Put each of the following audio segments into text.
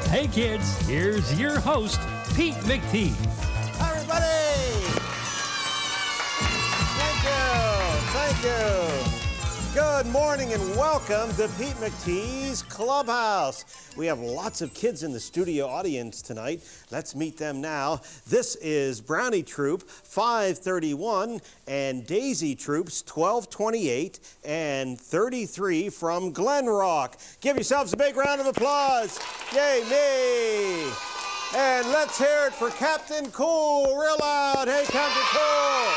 Hey kids, here's your host, Pete McTee's. Hi everybody! Thank you. Good morning and welcome to Pete McTee's Clubhouse. We have lots of kids in the studio audience tonight. Let's meet them now. This is Brownie Troop 531 and Daisy Troops 1228 and 33 from Glen Rock. Give yourselves a big round of applause. Yay me! And let's hear it for Captain Cool, real loud. Hey, Captain Cool.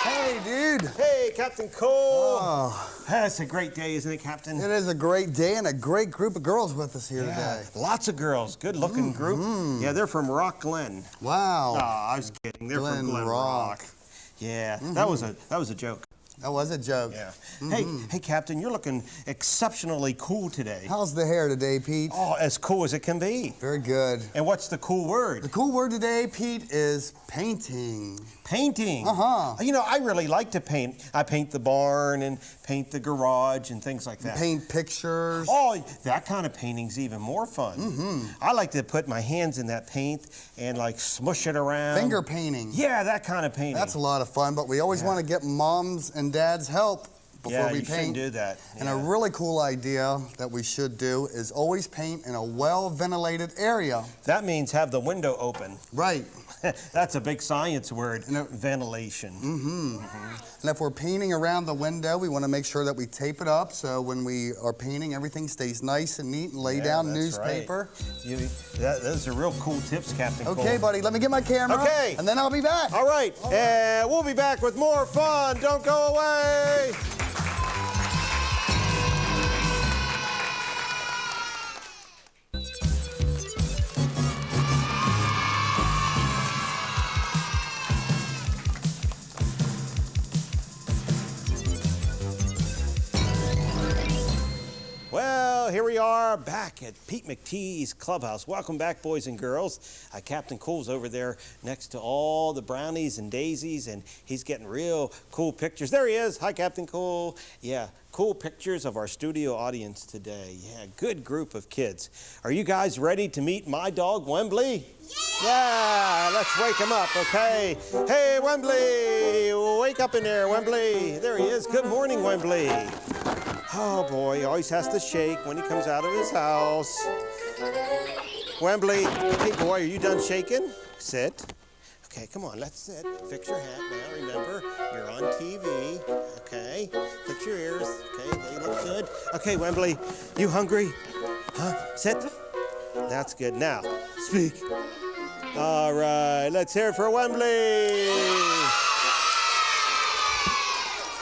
Hey, dude. Hey, Captain Cool. Oh. That's a great day, isn't it, Captain? It is a great day and a great group of girls with us here today. Lots of girls. Good-looking group. Yeah, they're from Rock Glen. Wow. No, I was kidding. They're from Glen Rock. Yeah, that was a joke. That was a joke. Yeah. Hey, Captain, you're looking exceptionally cool today. How's the hair today, Pete? Oh, as cool as it can be. Very good. And what's the cool word? The cool word today, Pete, is painting. Painting? Uh-huh. You know, I really like to paint. I paint the barn and paint the garage and things like that. Paint pictures. Oh, that kind of painting's even more fun. I like to put my hands in that paint and like smush it around. Finger painting. Yeah, that kind of painting. That's a lot of fun, but we always want to get moms and dads' help before we paint. Yeah, you shouldn't do that. And a really cool idea that we should do is always paint in a well-ventilated area. That means have the window open. Right. That's a big science word, ventilation. And if we're painting around the window, we want to make sure that we tape it up so when we are painting, everything stays nice and neat and lay down newspaper. Right. Those are real cool tips, Captain Cole. Okay, buddy, let me get my camera. Okay. And then I'll be back. All right. And we'll be back with more fun. Don't go away. Well, here we are back at Pete McTee's Clubhouse. Welcome back, boys and girls. Captain Cool's over there next to all the brownies and daisies, and he's getting real cool pictures. There he is. Hi, Captain Cool. Yeah, cool pictures of our studio audience today. Yeah, good group of kids. Are you guys ready to meet my dog, Wembley? Yeah, let's wake him up, okay? Hey, Wembley, wake up in there, Wembley. There he is. Good morning, Wembley. Oh boy, he always has to shake when he comes out of his house. Wembley, hey boy, are you done shaking? Sit. Okay, come on, let's sit. Fix your hat now, remember, you're on TV. Okay, fix your ears. Okay, they look good. Okay, Wembley, you hungry? Huh? Sit. That's good. Now, speak. All right, let's hear it for Wembley.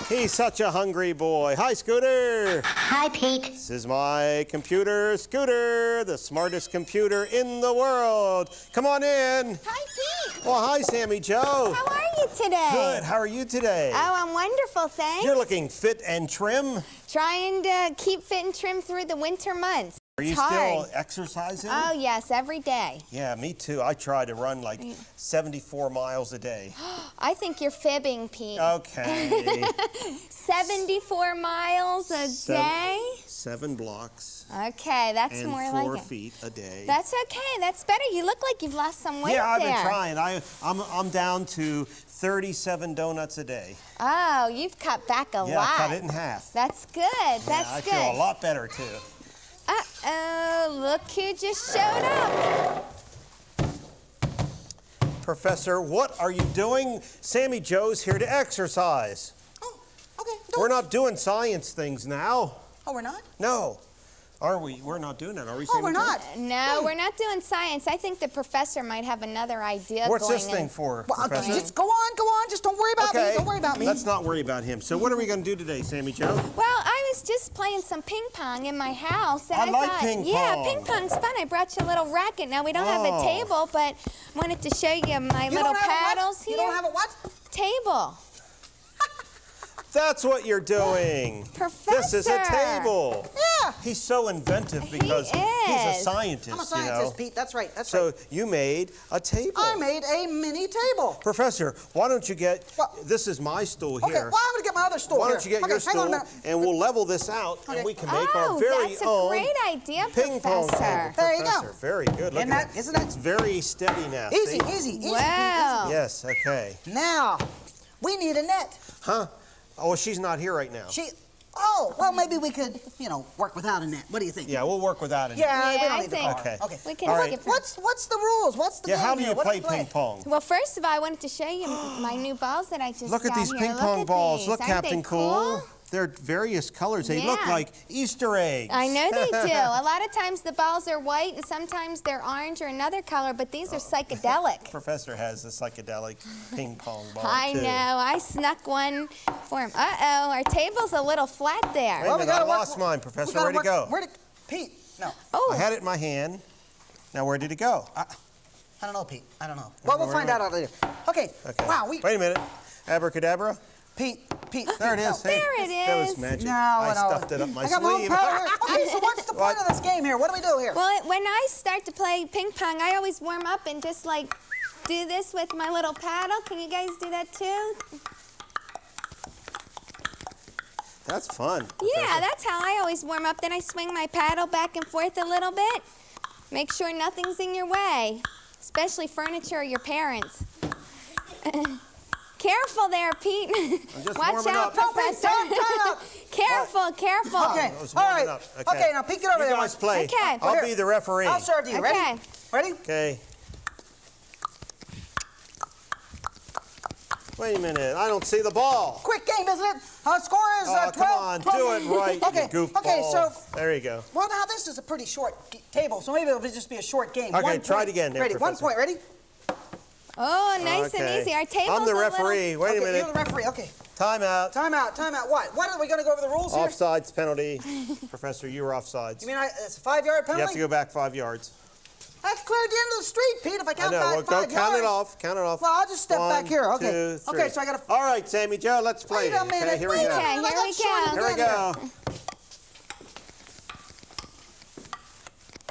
He's such a hungry boy. Hi, Scooter. Hi, Pete. This is my computer, Scooter, the smartest computer in the world. Come on in. Hi, Pete. Well, hi, Sammy Joe. How are you today? Good. How are you today? Oh, I'm wonderful, thanks. You're looking fit and trim. Trying to keep fit and trim through the winter months. Are you still exercising? Oh, yes, every day. Yeah, me too. I try to run like 74 miles a day. I think you're fibbing, Pete. Okay. 74 miles a day? 7 blocks. Okay, that's and more like it. 4 feet a day. That's okay. That's better. You look like you've lost some weight. Yeah, I've there. been trying. I'm down to 37 donuts a day. Oh, you've cut back a lot. Yeah, I cut it in half. That's good. That's I good. feel a lot better too. Uh-oh, look who just showed up. Professor, what are you doing? Sammy Joe's here to exercise. Oh, okay. We're not doing science things now. Oh, we're not? No. Are we? We're not doing that, are we, Oh, Sammy we're Joe? not. No, we're not doing science. I think the professor might have another idea What's going this thing for, Well, Professor? just go on. Just don't worry about me. Don't worry about me. Let's not worry about him. So what are we going to do today, Sammy Joe? Well, I was just playing some ping pong in my house. And I like thought, ping yeah, pong. ping pong's fun. I brought you a little racket. Now, we don't have a table, but wanted to show you my You little don't have a paddles what? here. You don't have a what? Table. That's what you're doing. Professor. This is a table. Yeah, Yeah. He's so inventive because he's a scientist, I'm a scientist, Pete. That's right. That's so right. you made a table. I made a mini table. Professor, why don't you get, this is my stool here. Okay, well, I'm going to get my other stool Why here. don't you get your stool and we'll level this out and we can make our very that's own a great idea, ping pong Professor. table. There you go. Professor, very good. Look at that. Isn't that? It's very steady now. Easy, see? easy. Wow. Pete, Yes, okay. easy. Now, we need a net. Huh? Oh, she's not here right now. Oh, well, maybe we could, work without a net. What do you think? Yeah, we'll work without it. Yeah, we don't I need the think car. Okay. we can All right. skip it. What's the rules? What's the game How do here? you What play ping pong? Well, first of all, I wanted to show you my new balls that I just Look at got these here. ping Look pong at balls. these. Look, Aren't Captain they cool? They're various colors. They look Yeah. like Easter eggs. I know they do. A lot of times the balls are white and sometimes they're orange or another color, but these are psychedelic. Professor has a psychedelic ping pong ball, I too. know. I snuck one for him. Uh-oh, our table's a little flat there. Wait a minute, I lost mine, Professor. Where'd it go? Pete? No. Oh, I had it in my hand. Now, where did it go? I don't know, Pete. I don't know. Well, we'll find out later. Okay. Wow. Wait a minute. Abracadabra. Pete. There it is. Hey, there it that is. was magic. No, I no. stuffed it up my I got my own sleeve. paddle here. Okay, so what's the point of this game here? What do we do here? well, when I start to play ping pong, I always warm up and just like do this with my little paddle. Can you guys do that too? That's fun. Yeah, that's how I always warm up. Then I swing my paddle back and forth a little bit. Make sure nothing's in your way, especially furniture or your parents. Careful there, Pete. I'm just Watch warming out, up. Professor. Time Careful. Okay, I was all warming right. up. Okay, now Pete, get over you there. guys play. Okay. I'll be the referee. I'll serve you. Okay. Ready? Okay. Wait a minute. I don't see the ball. Quick game, isn't it? Score is 12. Come on. 12. Do it right, Okay. you goofball. Okay, so There you go. well, now this is a pretty short table, so maybe it'll just be a short game. Okay, 1 try point. it again there, Ready? 1 Professor. point. Ready? Oh, nice and Okay. easy. Our table's I'm the a little- referee. Wait a Okay, minute. you're the referee. Okay. Time out. Time out. What are we going to go over the rules here? Offsides penalty. Professor, you were offsides. You mean it's a 5-yard penalty? You have to go back 5 yards. That's clear at the end of the street, Pete. If I I count know. back Well, go 5 count yards. it off. Count it off. Well, I'll just step back here. Okay. 2, 3. Okay, so I got to. All right, Sammy Joe, let's play. Wait a minute. Okay, here we wait go. a minute. Okay, I here got we short go. Here we again go.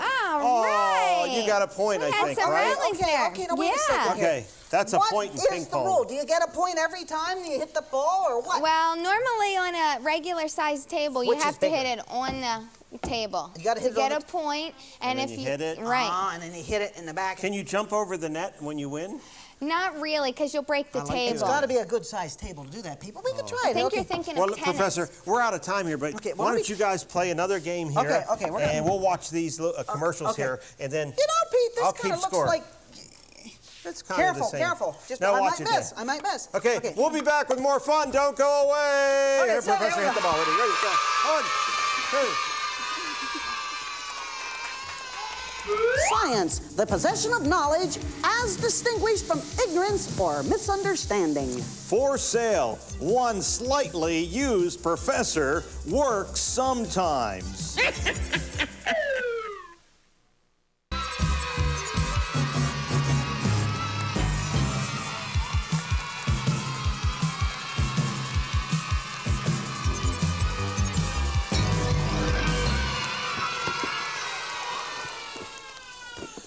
All Oh, right. you got a point, I had think, some right? rallies there. Okay, now wait a Yeah. second here. Okay, that's a point in What ping is the pong. rule? Do you get a point every time you hit the ball, or what? Well, normally on a regular sized table, you Which is have to hit bigger? it on the table. You gotta hit to it on get a the- point, and then if you hit it? right, And then you hit it in the back. Can you jump over the net when you win? not really, because you'll break the I like table. It's got to be a good-sized table to do that, people. We could try I it. think okay. you're thinking Well, of tennis. Professor, we're out of time here, but Okay, why well, don't you guys play another game here? Okay, we're gonna- and we'll watch these commercials okay. here, and then You know, Pete, this I'll kind keep of looks score. like. It's kind of the Careful, same. careful. Just now I watch might it miss. then. I might miss. Okay, we'll be back with more fun. Don't go away. Okay, Here, so Professor, here we hit the go. ball. Ready, go. 1, 2. Science, the possession of knowledge as distinguished from ignorance or misunderstanding. For sale, one slightly used professor works sometimes.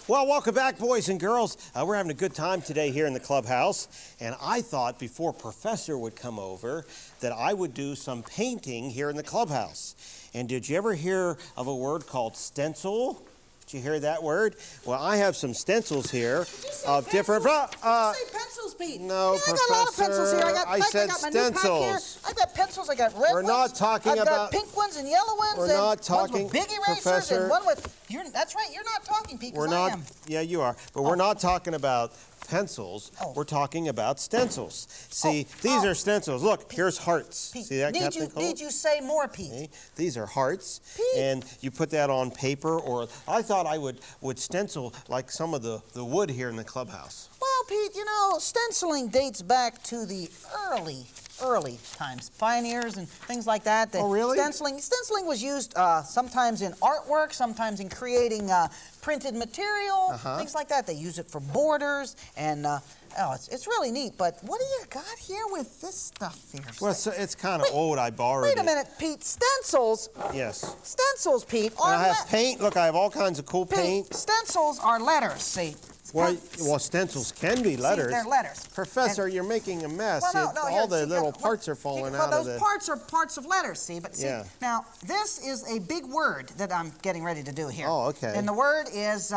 Well, welcome back, boys and girls. We're having a good time today here in the clubhouse, and I thought before Professor would come over that I would do some painting here in the clubhouse. And did you ever hear of a word called stencil? Did you hear that word? Well, I have some stencils here of different. Did you say pencils, Pete? No, yeah, I got a lot of pencils here. Professor, I said got my new pack here. stencils. I got pencils. I got red We're ones. not talking I've about- got pink ones and yellow ones. We're and not talking- ones with big erasers Professor. and one with. That's right. You're not talking, Pete. 'Cause We're I not. am. Yeah, you are. But we're not talking about pencils. Oh. We're talking about stencils. See, these are stencils. Look, here's hearts. Pete, See that, Captain Cole? need you say more, Pete? See? These are hearts, Pete. and you put that on paper, or I thought I would stencil like some of the wood here in the clubhouse. Well, Pete, stenciling dates back to the early early times. Pioneers and things like that. Oh, really? Stenciling was used sometimes in artwork, sometimes in creating printed material, things like that. They use it for borders and it's really neat. But what do you got here with this stuff here? Well, it's kind of old. I borrowed it. Wait a minute, Pete. Stencils? Yes. Stencils, Pete. And I have paint. Look, I have all kinds of cool paint. Pete, stencils are letters, see. Well, stencils can be letters. See, they're letters. Professor, you're making a mess. Well, no, all the little parts are falling out of those parts are parts of letters, see? But see, now, this is a big word that I'm getting ready to do here. Oh, okay. And the word is...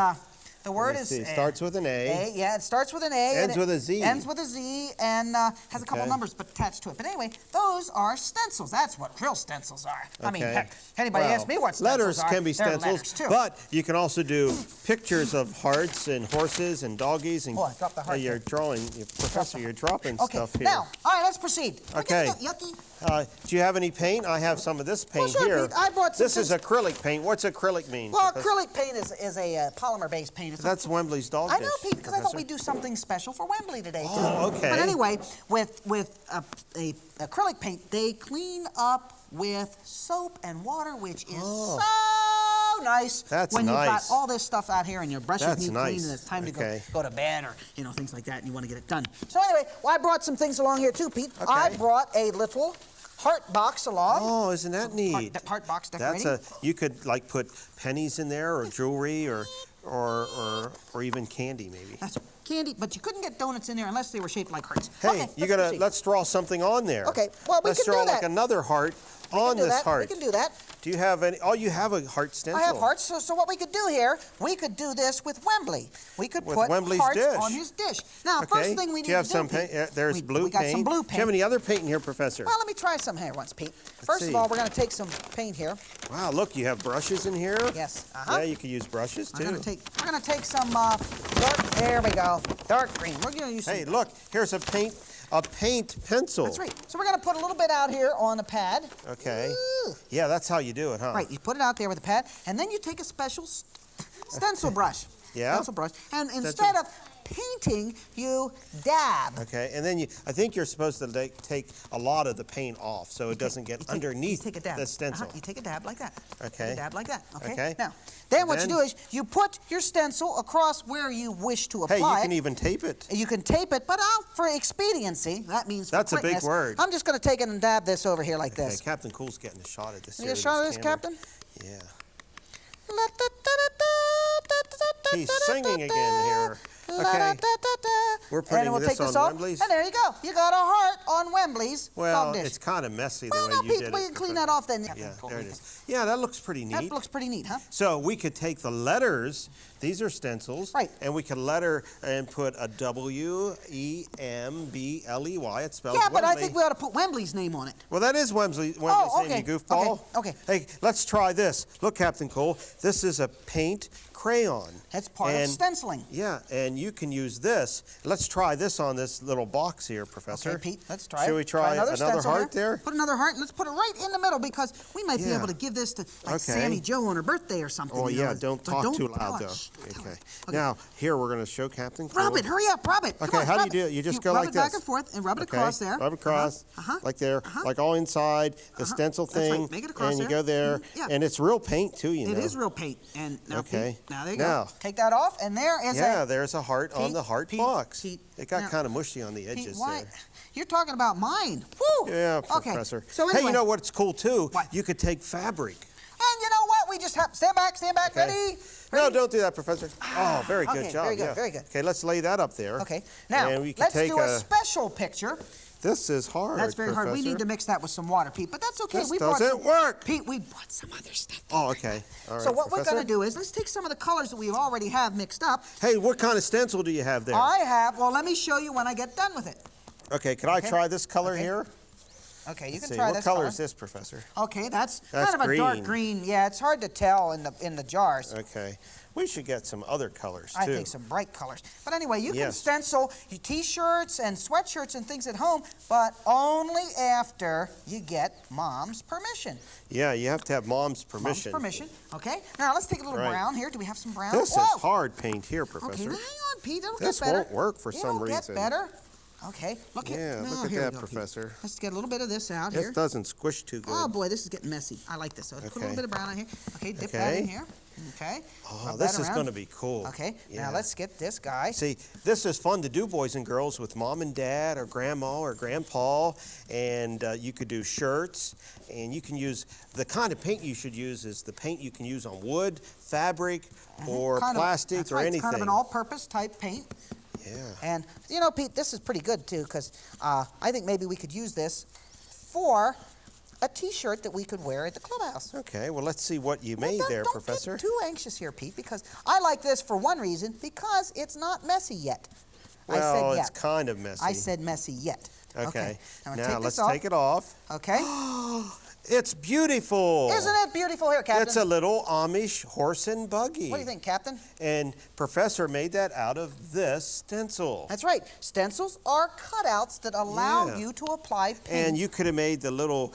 It starts with an A. Yeah, it starts with an A. Ends with a Z. Ends with a Z and has a couple numbers attached to it. But anyway, those are stencils. That's what real stencils are. I mean, heck, anybody asks me what stencils are. Letters can be stencils, letters too. but you can also do pictures of hearts and horses and doggies. And I dropped the heart. You're drawing, Professor, you're dropping stuff here. Now, all right, let's proceed. Okay. Yucky. Do you have any paint? I have some of this paint here. Pete, I brought some. This is acrylic paint. What's acrylic mean? Well, acrylic paint is a polymer-based paint. That's Wembley's dog dish. I know, Pete, because I thought we'd do something special for Wembley today, too. Oh, okay. But anyway, with a acrylic paint, they clean up with soap and water, which is so nice. That's when nice. You've got all this stuff out here and your brushes need nice. clean and it's time to go to bed or things like that and you want to get it done. So anyway, I brought some things along here too, Pete. Okay. I brought a little heart box along. Oh, isn't that neat? Heart box decorating. You could like put pennies in there or jewelry or even candy maybe. That's candy, but you couldn't get donuts in there unless they were shaped like hearts. Hey, okay, let's draw something on there. Okay, well, we let's can draw do that. like another heart on this heart. We can do that. Do you have any? Oh, you have a heart stencil. I have hearts. So what we could do here, we could do this with Wembley. We could put Wembley's hearts dish. on his dish. Now, first thing we need to do. Do you have some paint? There's blue paint. We got some blue paint. Do you have any other paint in here, Professor? Well, let me try some here once, Pete. First of all, we're going to take some paint here. Wow, look, you have brushes in here. Yes. Yeah, you could use brushes too. We're going to take some dark. There we go. Dark green. We're going to use. Hey, look, here's a paint pencil. That's right. So we're going to put a little bit out here on a pad. Okay. Ooh. Yeah, that's how you do it, huh? Right. You put it out there with a pad, and then you take a special stencil brush. Yeah. Stencil brush, and instead of painting, you dab. Okay, and then I think you're supposed to take a lot of the paint off so it doesn't get underneath the stencil. You take a dab like that. Okay. Take a dab like that. Okay. Now, what you do is you put your stencil across where you wish to apply it. Hey, you can even tape it. You can tape it, but for expediency, that means for That's a quickness, big word. I'm just going to take it and dab this over here like this. Captain Cool's getting a shot at this. You get a shot of this, Captain? Yeah. He's singing again here. Okay. We're putting this on Wembley's. And there you go. You got a heart on Wembley's dog dish. It's kind of messy the way you did it. We can clean that off then. Yeah, there it is. Yeah, that looks pretty neat. That looks pretty neat, huh? So we could take the letters, these are stencils, right, and we could letter and put a W-E-M-B-L-E-Y. It spells Wembley. Wembley. I think we ought to put Wembley's name on it. Well, that is Wembley's name, you goofball. Okay. Hey, let's try this. Look, Captain Cole, this is a paint crayon. That's part of stenciling. Yeah, and you can use this. Let's try this on this little box here, Professor. Okay, Pete, let's try it. Should we try another heart there? Put another heart, and let's put it right in the middle because we might be able to give this to Sammy Joe on her birthday or something. Oh, yeah, don't talk too loud, though. Okay. Now, here we're going to show Captain Cole. Rub it, hurry up, rub it. Okay, how do you do it? You just go like this. Rub it back and forth and rub it across there. Rub it across, like there, like all inside the stencil thing. Right. Make it across and you there. go there, and it's real paint, too, you know. It is real paint. And now, Pete, now there you go. Take that off, and there is there's a heart on the heart box. It got kind of mushy on the edges there. You're talking about mine. Woo! Yeah, Professor. Okay. So anyway, hey, you know what's cool, too? What? You could take fabric. And you know what? We just have... Stand back, ready? No, don't do that, Professor. Oh, very good job. Very good, very good. Okay, let's lay that up there. Okay. Now, let's do a special picture. This is hard, That's very hard. We need to mix that with some water, Pete, but that's okay. This doesn't work. Pete, we brought some other stuff. Oh, okay. All right, so what Professor? we're going to do is let's take some of the colors that we already have mixed up. Hey, what kind of stencil do you have there? Well, let me show you when I get done with it. Okay, can I try this color here? Okay, you can see. try What this color color. is this, Professor? Okay, that's kind of a dark green. Yeah, it's hard to tell in the jars. Okay. We should get some other colors, too. I think some bright colors. But anyway, you can stencil your T-shirts and sweatshirts and things at home, but only after you get Mom's permission. Yeah, you have to have Mom's permission. Mom's permission. Okay. Now, let's take a little brown here. Do we have some brown? This is hard paint here, Professor. Okay, now hang on, Pete. It'll this get better. won't work for some reason. It'll get better. Okay, look Yeah, at, look at here we that, go, Pete. Professor. Let's get a little bit of this out This here. doesn't squish too good. Oh boy, this is getting messy. I like this. So let's put a little Okay. bit of brown in here. Okay, dip that in Okay. here. Okay. Oh, rub this that is around. going to be cool. Okay, Yeah. now let's get this guy. See, this is fun to do, boys and girls, with mom and dad or grandma or grandpa, and you could do shirts, and you can use, the kind of paint you should use is the paint you can use on wood, fabric, or plastic, that's or right. anything. It's kind of an all-purpose type paint. Yeah. And, you know, Pete, this is pretty good, too, because I think maybe we could use this for a T-shirt that we could wear at the clubhouse. Okay, well, let's see what you made there, Professor. Don't get too anxious here, Pete, because I like this for one reason, because it's not messy yet. I said Well, yet. it's kind of messy. I said messy yet. Okay. I'm gonna Now take let's this off. take it off. Okay. It's beautiful. Isn't it beautiful here, Captain? It's a little Amish horse and buggy. What do you think, Captain? And Professor made that out of this stencil. That's right. Stencils are cutouts that allow Yeah. you to apply paint. And you could have made the little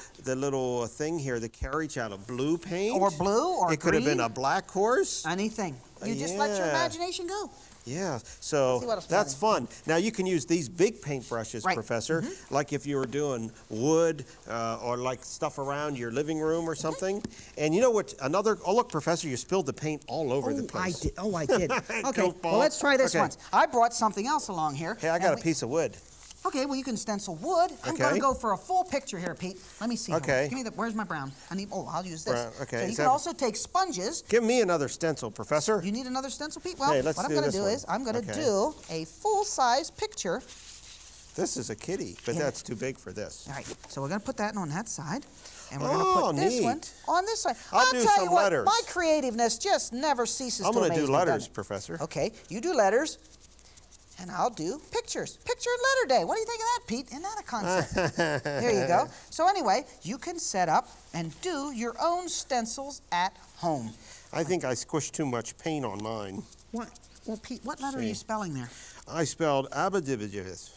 thing here, the carriage, out of blue paint. Or blue, or It could have been green. a black horse. Anything. You just let your Yeah. imagination go. Yeah, See so what else we that's got fun. Now you can use these big paintbrushes, Right. Professor, like if you were doing wood or like stuff around your living room or something. And you know what? Oh look, Professor, you spilled the paint all over the place. I did. Okay, Goofball. well, let's try this Okay. once. I brought something else along here. Hey, I got a piece of wood. Okay, well, you can stencil wood. I'm going Okay. to go for a full picture here, Pete. Let me see. Hold on. Okay. Give me the, where's my brown? I'll use this. Brown, okay. So you Is can that- also take sponges. Give me another stencil, Professor. You need another stencil, Pete? Well, Hey, let's what I'm do going to this do one. is I'm going to Okay. do a full-size picture. This is a kitty, but Yeah. that's too big for this. All right, so we're going to put that on that side. And we're going to Oh, put this neat. one on this side. I'll do tell some you what, letters. my creativeness just never ceases I'm to going to amaze do me, letters, doesn't it? Professor. Okay, you do letters, and I'll do pictures. Picture and letter day. What do you think of that, Pete? Isn't that a concept? There you go. So anyway, you can set up and do your own stencils at home. I think I squished too much paint on mine. What? Well, Pete, what letter are you spelling there? I spelled abadibidibis.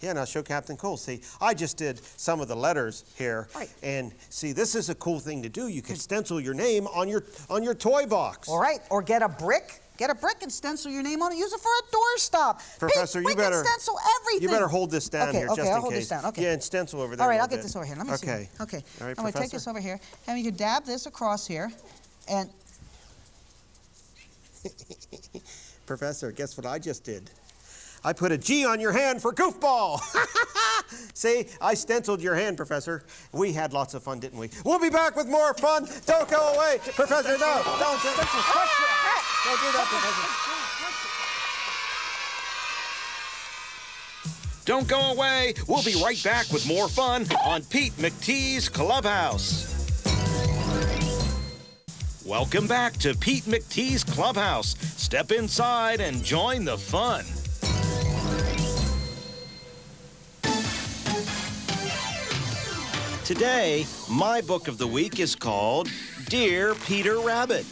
Yeah, now show Captain Cole. See, I just did some of the letters here. Right. And see, this is a cool thing to do. You can stencil your name on your toy box. All right, or get a brick. Get a brick and stencil your name on it. Use it for a doorstop. Professor, Pete, you we better can stencil everything. You better hold this down Okay, here okay, just I'll in hold case. this down. Okay. Yeah, and stencil over there. All right, a I'll little get this bit. over here. Let me see. Okay. Okay. All right, I'm going to take Professor. this over here, and you can dab this across here, and Professor, guess what I just did? I put a G on your hand for goofball. See, I stenciled your hand, Professor. We had lots of fun, didn't we? We'll be back with more fun. Don't go away. Professor, no. Don't do that, Professor. Don't go away. We'll be right back with more fun on Pete McTee's Clubhouse. Welcome back to Pete McTee's Clubhouse. Step inside and join the fun. Today, my book of the week is called Dear Peter Rabbit.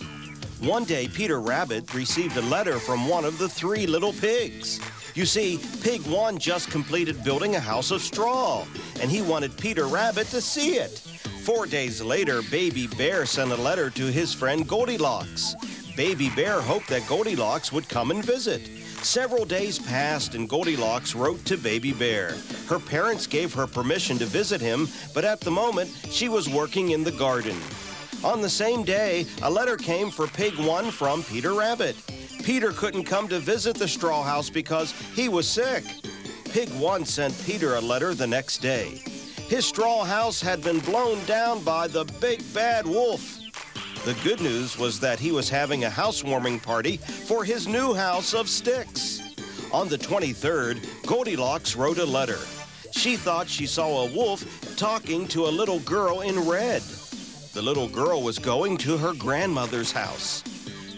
One day, Peter Rabbit received a letter from one of the 3 little pigs. You see, Pig 1 just completed building a house of straw, and he wanted Peter Rabbit to see it. 4 days later, Baby Bear sent a letter to his friend Goldilocks. Baby Bear hoped that Goldilocks would come and visit. Several days passed, and Goldilocks wrote to Baby Bear. Her parents gave her permission to visit him, but at the moment, she was working in the garden. On the same day, a letter came for Pig 1 from Peter Rabbit. Peter couldn't come to visit the straw house because he was sick. Pig 1 sent Peter a letter the next day. His straw house had been blown down by the big bad wolf. The good news was that he was having a housewarming party for his new house of sticks. On the 23rd, Goldilocks wrote a letter. She thought she saw a wolf talking to a little girl in red. The little girl was going to her grandmother's house.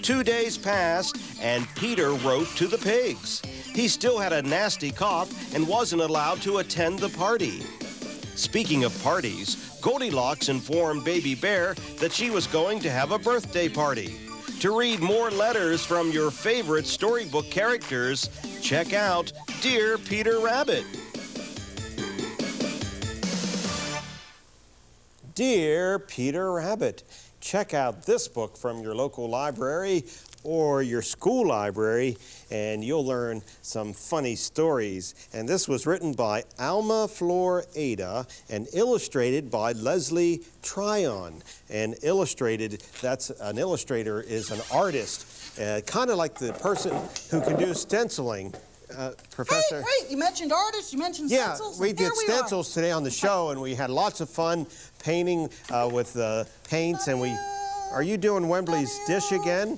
2 days passed, and Peter wrote to the pigs. He still had a nasty cough and wasn't allowed to attend the party. Speaking of parties, Goldilocks informed Baby Bear that she was going to have a birthday party. To read more letters from your favorite storybook characters, check out Dear Peter Rabbit. Dear Peter Rabbit, check out this book from your local library or your school library, and you'll learn some funny stories. And this was written by Alma Flor Ada and illustrated by Leslie Tryon. And illustrated, that's an illustrator is an artist, kind of like the person who can do stenciling. Professor. Hey, great! You mentioned artists, you mentioned stencils. Yeah, we did stencils today on the show, and we had lots of fun painting with paints. And are you doing Wembley's dish again?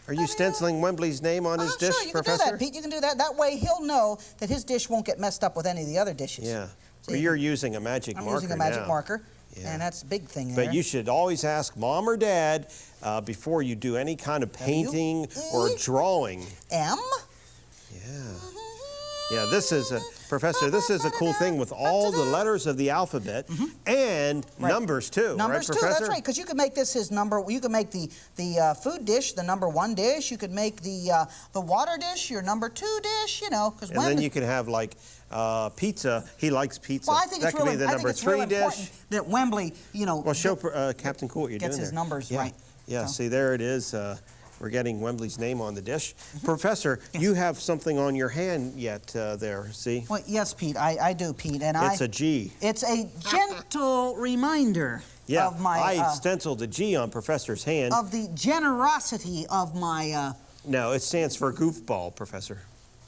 Are you stenciling Wembley's name on his dish, sure, you Professor? can do that, Pete. You can do that. That way he'll know that his dish won't get messed up with any of the other dishes. Yeah. So well, you're using a magic marker now. I'm using a magic marker, and that's a big thing there. But you should always ask Mom or Dad before you do any kind of painting or drawing. M? Yeah. Yeah, this is a, Professor, this is a cool thing with all the letters of the alphabet and numbers too, Numbers too, Professor? that's right, because you could make this his number, you could make the food dish the number 1 dish, you could make the water dish your number 2 dish, you know. And then you could have like pizza, he likes pizza. Well, I think that it's could really, be the number 3 dish. That Wembley, you know. Well, show Captain Cool what you're doing there. Gets his numbers right. Yeah, So. see, there it is. We're getting Wembley's name on the dish. Professor, you have something on your hand yet there, see? Well, yes, Pete, I do, Pete. And it's a G. It's a gentle reminder of my... I stenciled a G on Professor's hand. Of the generosity of my... No, it stands for goofball, Professor.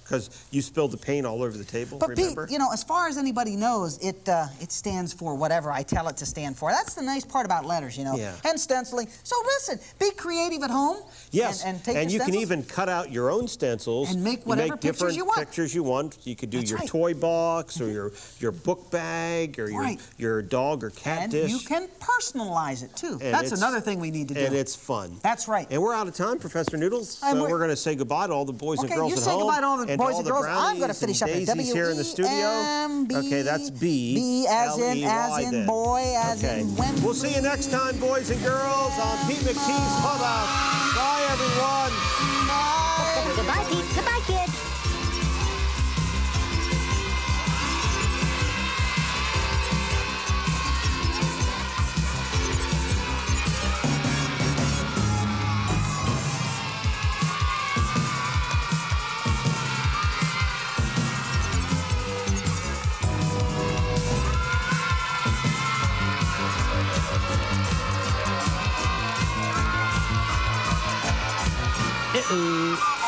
Because you spilled the paint all over the table, But remember? Pete, you know, as far as anybody knows, it stands for whatever I tell it to stand for. That's the nice part about letters, you know, and stenciling. So listen, be creative at home. Yes, and take and your you can stencils even cut out your own stencils. and make whatever pictures you want. Pictures you want. You could do That's your right. toy box or your book bag or your dog or cat and dish. you can personalize it too. And That's another thing we need to do. And it's fun. That's right. And we're out of time, Professor Noodles. So we're going to say goodbye to all the boys and girls at home. Okay, you say goodbye to all the boys and girls. I'm going to Brownies finish up and at Daisies here in the studio. W-E-M-B. Okay, that's B. B as in then. boy, as in Wembley. We'll see you next time, boys and girls, on Pete McTee's Clubhouse. Bye, everyone. Bye. Goodbye, Pete. Goodbye, kids. Uh-oh.